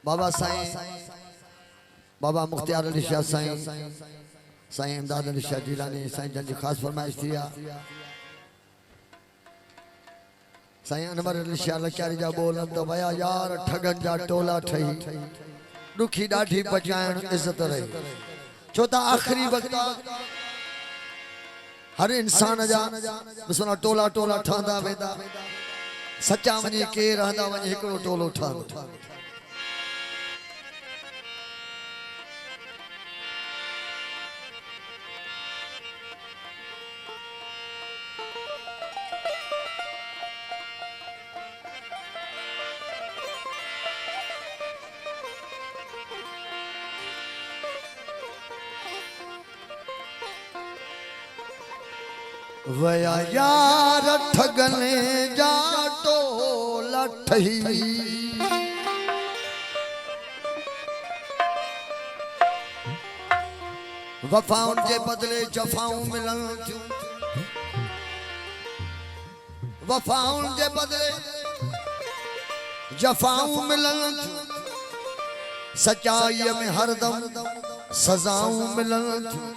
बाबा साईं बाबा मुख्तियार अली शाह साईं साईं इमदाद अली शाह जिलानी साईं जन खास फरमाइश थी साईं अनवर अली शाह लचारी जा बोलन तो भया यार ठगन जा टोला ठही दुखी डाठी बचाइण इज्जत रही छो त आखिरी वक्त हर इंसान जा सुना टोला टोला ठहंदा वेंदा सच्चा वञी के रहंदा वञी हिकिड़ो टोलो ठहंदो वया यार ठगने जा टोला ठही वफाउन जे बदले जफाऊं मिलन थियूं वफाउन जे बदले जफाऊं मिलन थियूं सच्चाई में हरदम सजाऊं मिलन थियूं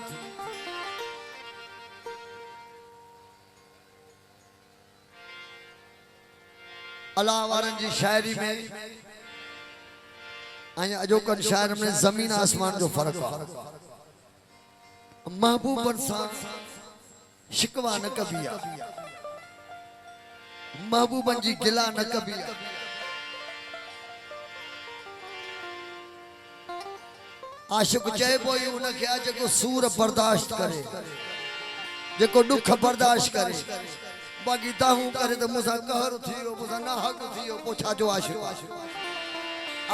अल्लाह वारन जी शायरी में अजोकन शायर में जमीन आसमान जो फर्क है महबूबन सा शिकवा न कबिया महबूबन जी गिला न कबिया आशिक चइबो ई उनखे आहे जेको सूर बर्दाश्त करे जेको दुख बर्दाश्त करे बाकी ताहू करे तो मुसा कहर थियो मुसा ना हक थियो पोछा जो आशिक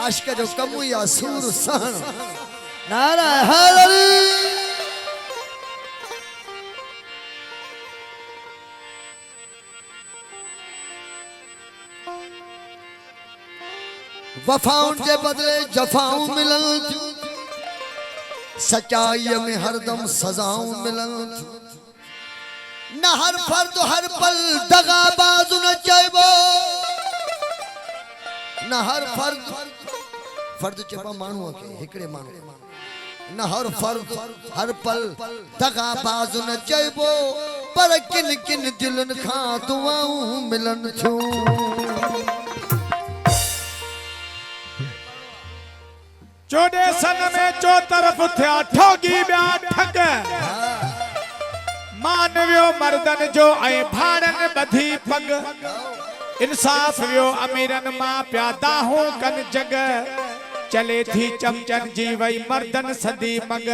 आशिक जो कम या सूर सहन नारा हैदरी वफाउन के बदले जफाऊं मिलन सच्चाई में हरदम सजाऊं मिलन न हर फर्द हर पल दगाबाज न चइबो न हर फर्द चइबो माण्हू के हिकड़े माण्हू न हर फर्द हर पल दगाबाज न चइबो पर किन किन दिलन खां दुआऊं मिलन थियूं चोॾे सन में चो तरफ थिया ठोगी ॿिया ठग मानवियो मर्दन जो ऐं भाड़न बधी पग इंसाफ वियो अमीरन मां प्या दाहूं कन जग चले थी चमचन जी वई मर्दन सदी मग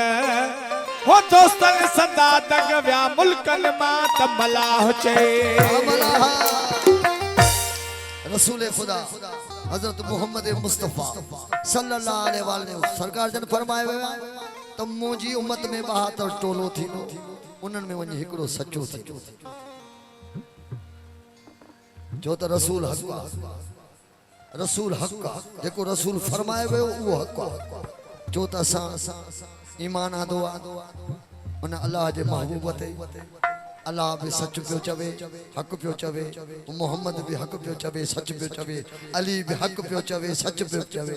हो दोस्तन सदा दग विया मुल्कन मां त मलाह चए रसूल खुदा हजरत मोहम्मद मुस्तफा सल्लल्लाहु अलैहि वसल्लम सरकार जन फरमायो त मुंहिंजी उम्मत में 72 टोलो थींदो उन्हनि में वञी हिकिड़ो सचो थी जो त रसूल हक रसूल हक जेको रसूल फरमाए वियो उहो हक जो त असां ईमान आंदो उन अल्लाह जे महबूब ते अल्लाह भी सच पियो चवे हक पियो चवे मोहम्मद भी हक पियो चवे सच पियो चवे अली भी हक पियो चवे सच पियो चवे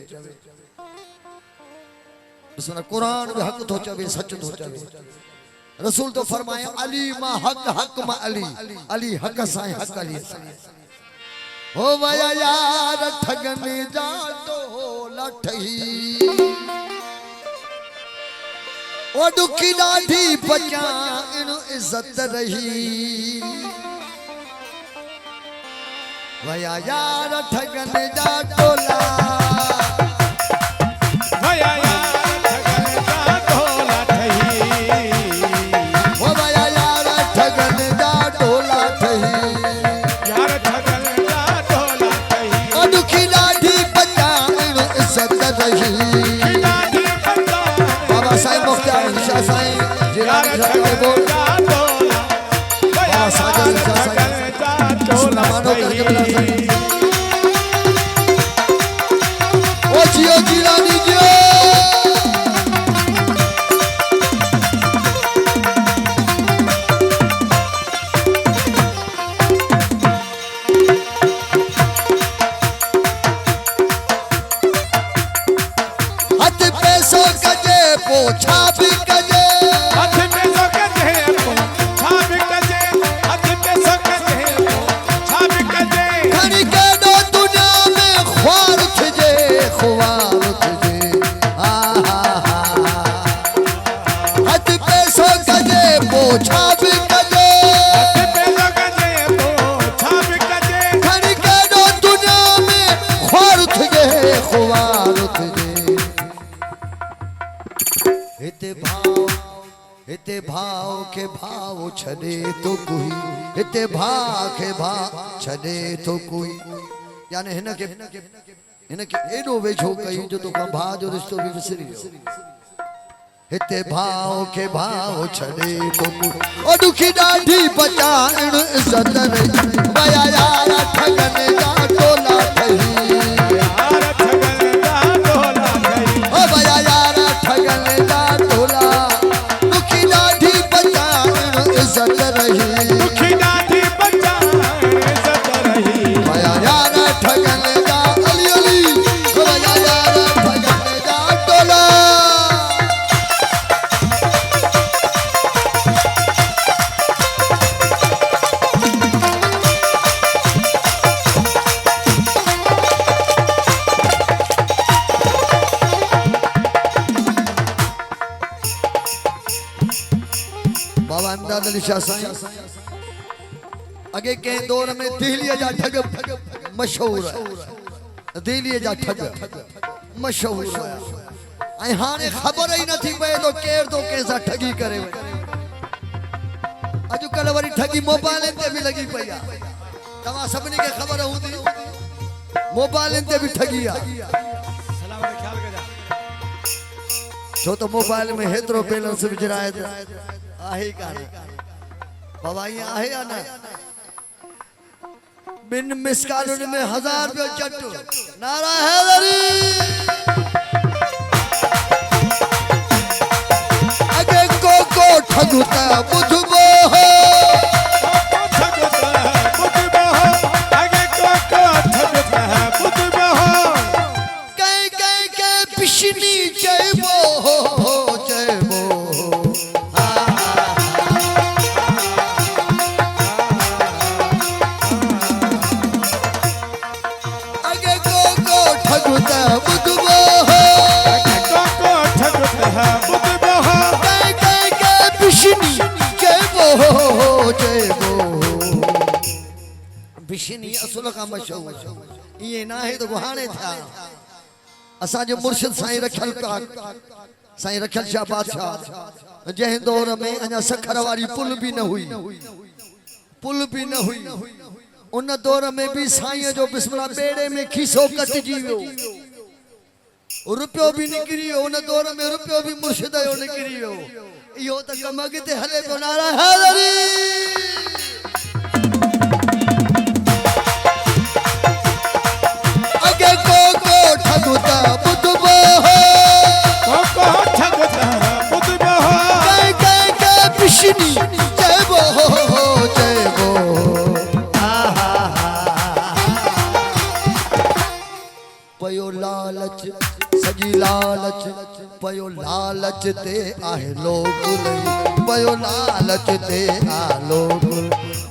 सुना कुरान भी हक तो चवे सच तो चवे रसूल तो फरमाया अली मा हक हक मा अली अली हक साईं हक अली हो वया यार ठगने जा तो लठही ओ दुखी डाठी बचा इन इज्जत रही वया यार ठगने जा टोला वया बाबा साईं मुख्तियार अली शाह साईं जिलानी साईं बोल बाबा साजन शाह साईं मानो करके मिला साईं ओ जियो जिलानी जियो पोछा भी कजे हथ पैसो कजे पोछा भी कजे हथ पैसो कजे पोछा भी कजे घणी केॾो दुनिया में ख्वार थिजे ख्वार थिजे हथ पैसो कजे पोछा भी कजे हथ पैसो कजे पोछा भी कजे घणी केॾो दुनिया में ख्वार थिजे ख्वार थिजे हिते भाव के भाव छॾे तो कोई हिते भाव के भाव छॾे तो कोई यानी हिनके एॾो वेझो कयूं जो तोखां भाउ जो रिश्तो बि विसरी वियो हिते भाव के भाव छॾे तो कोई ओ ॾुखी ॾाढी बचाइण इज़त रही वया यार ठगन जा टोला ठही यार ठगन जा टोला ठही ओ वया यार ठगन जा टोला ॾुखी ॾाढी बचाइण इज़त रही दुखी ॾाढी बचाइण इज़त रही वया यार ठगन जा अली अली वया यार ठगन जा टोला बाबा इमदाद अली शाह साईं अगे के दौर में दिल्ली जा ठग मशहूर है दिल्ली जा ठग मशहूर है ऐं हाणे ख़बर ही नथी पए तो केर तो कैसा ठगी करे अॼुकल्ह वरी ठगी मोबाइल ते भी लगी पई आहे तव्हां सभिनी खे ख़बर हूंदी मोबाइल ते भी ठगी आहे सलाम जो ख्याल कजा छो तो मोबाइल में हेतिरो बैलेंस विझराए थो आहे ई कान बाबा ईअं आहे या न ॿिनि मिस कॉलनि में 1000 रुपयो चट नारा हैदरी अगे को ठगु त ॿुधबो हो कंहिं के पिछनी चइबो हो चइबो अगे को ठगु त ॿुधबो हो कंहिं के पिछनी चइबो हो चइबो पिछनी असुल खां मशहूर ईअं न आहे त हाणे थिया असांजो मुर्शिद साईं रखियल साईं रखियल शाह बादशाह जंहिं दौर में अञा सखर वारी पुल भी न हुई उन दौर में भी साईं जो बिस्मिल्लाह बेड़े में खीसो कटजी वियो रुपयो भी निकिरी वियो उन दौर में रुपयो भी मुर्शिद जो निकिरी वियो इहो त कम अॻिते हले पियो नारा हैदरी अगे को ठगु त ॿुधबो हो कंहिं के पिछनी चइबो हो चइबो पयो लालच सॼी लालच पयो लालच ते आहे लोग पयो लालच ते आहे लोग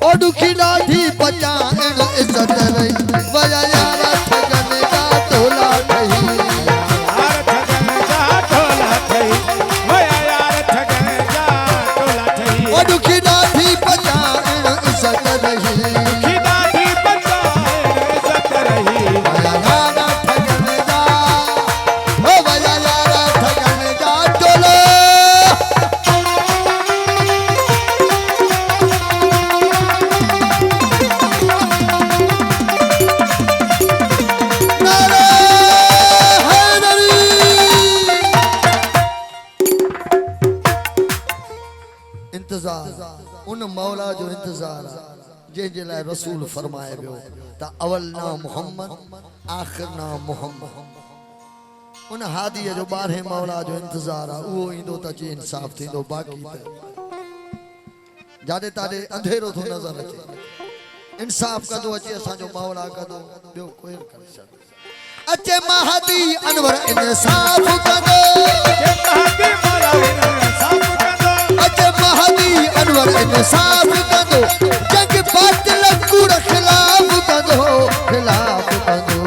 ओ ॾुखी ॾाढी बचाइण इज़त रही वया यार ठगन जा टोला ठही ओ ॾुखी ॾाढी बचाइण इज़त रही वया यार ठगन जा ओ वया यार ठगन जा टोला नारा हैदरी इंतजार उन मौला जो इंतजार जंहिंजे लाइ रसूल फरमाए वियो त अवल नाम मोहम्मद आखिर नाम मोहम्मद उन हादीअ जो 12 मौला जो इंतजार आहे उहो ईंदो त अची इंसाफ़ थींदो बाक़ी त जाॾे ताॾे अंधेरो थो नज़र अचे इंसाफ़ कंदो अचे असांजो मौला कंदो ॿियो कोई न करे सघंदो अचे महदी अनवर इंसाफ़ कंदो महादी अनवर इंसाफ कंदो जंग बातिल कूड़ खिलाफ कंदो